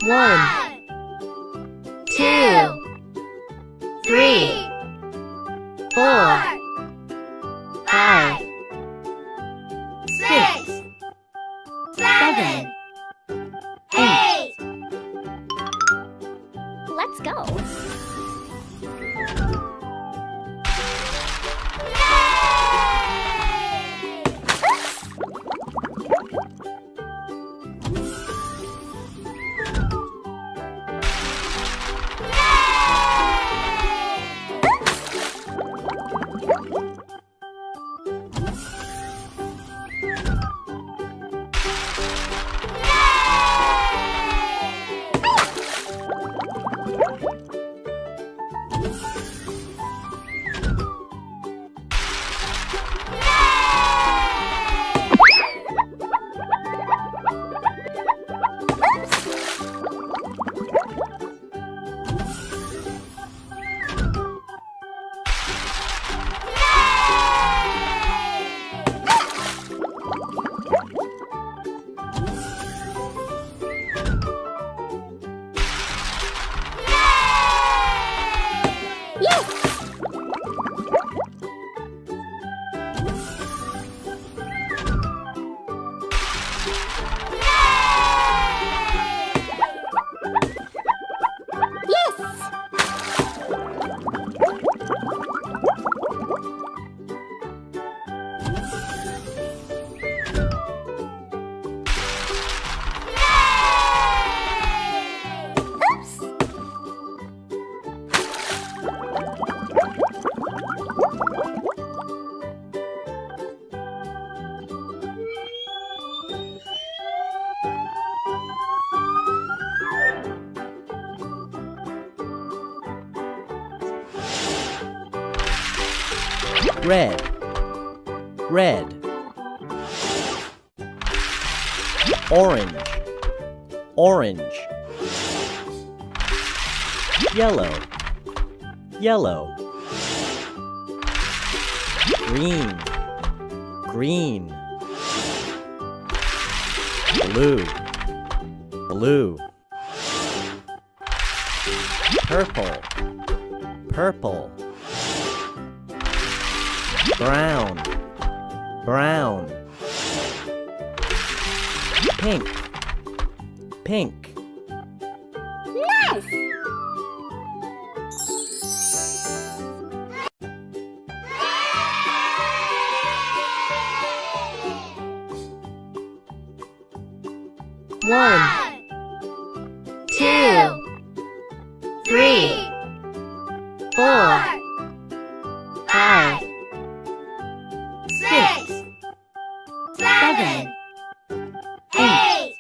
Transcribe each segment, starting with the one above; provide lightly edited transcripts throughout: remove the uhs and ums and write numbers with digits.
1, 2, 3, 4, 5, 6, 7, 8. Let's go. Red, red. Orange, orange. Yellow, yellow. Green, green. Blue, blue. Purple, purple. Brown, brown. Pink, pink. Nice! 1, 2, 3, 4, 5, 6, 7, 8.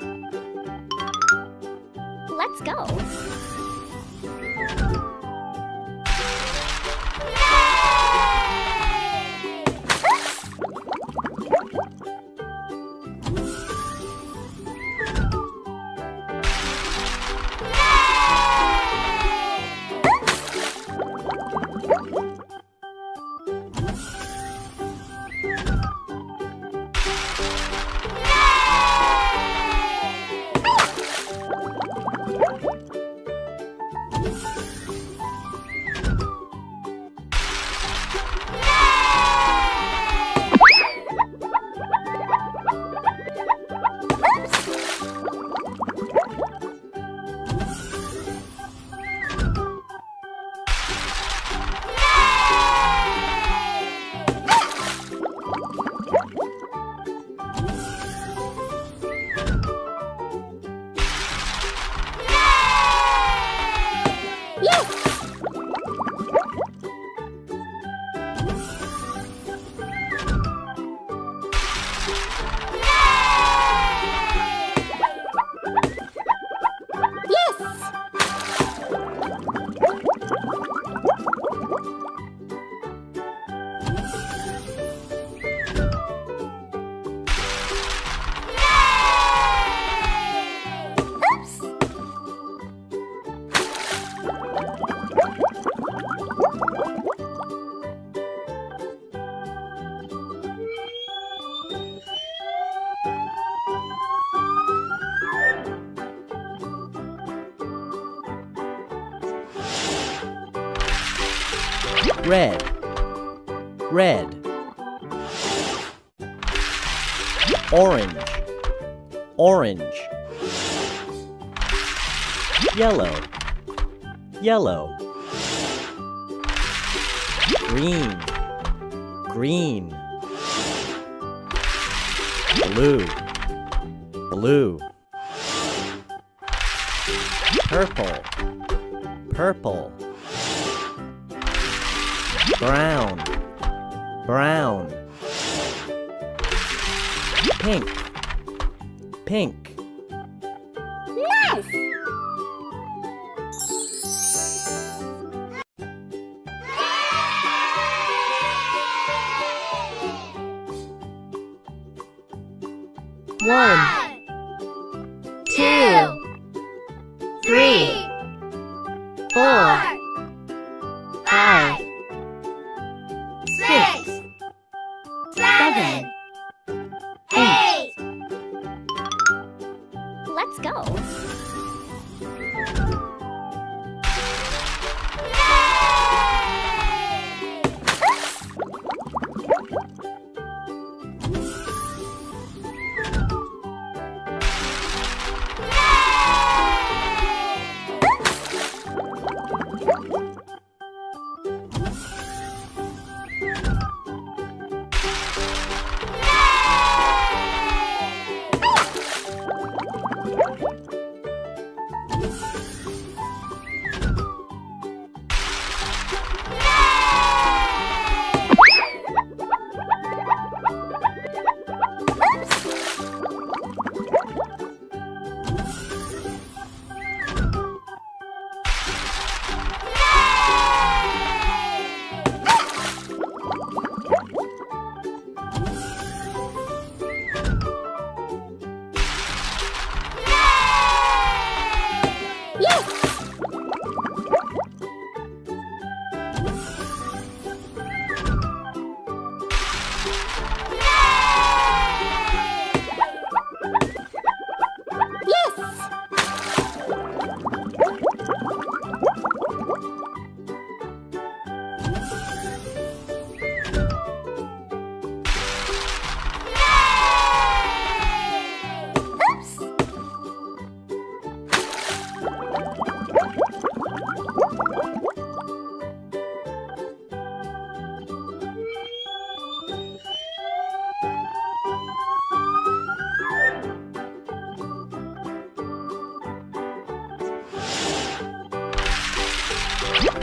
Let's go. red, red. Orange, orange. Yellow, yellow. Green, green. Blue, blue. Purple, purple. Brown, brown. Pink, pink. Nice! One, two, three, 4, 5, 6, 7, 8. Let's go.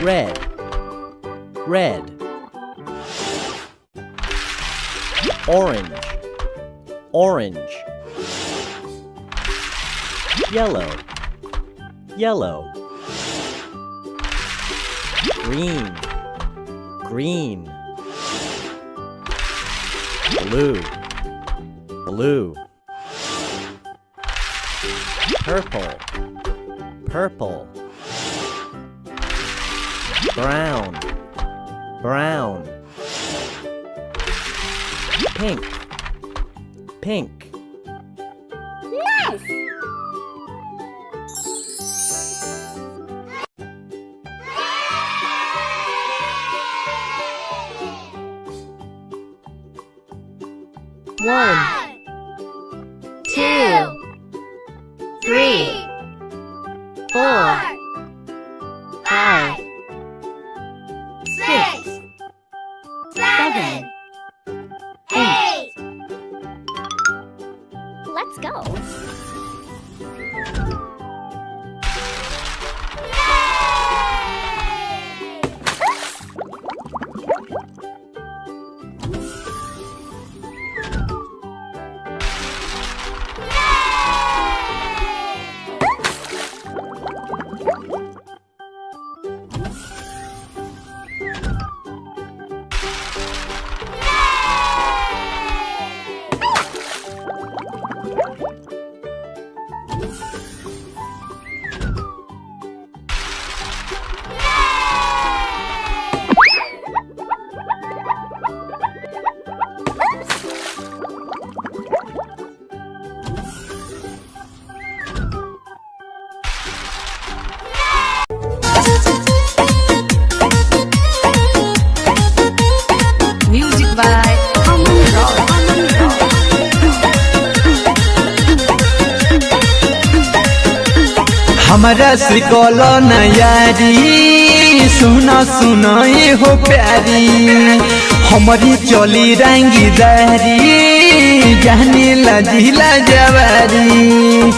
Red, red. Orange, orange. Yellow, yellow. Green, green. Blue, blue. Purple, purple. Brown, brown. Pink, pink. Nice! One, two, three, 4, 5, 6, 7, 8. Let's go. हमरा से कलो न यारी सुना सुना ये हो प्यारी हमारी चली रंगी दारी जाने ला जिला जवारी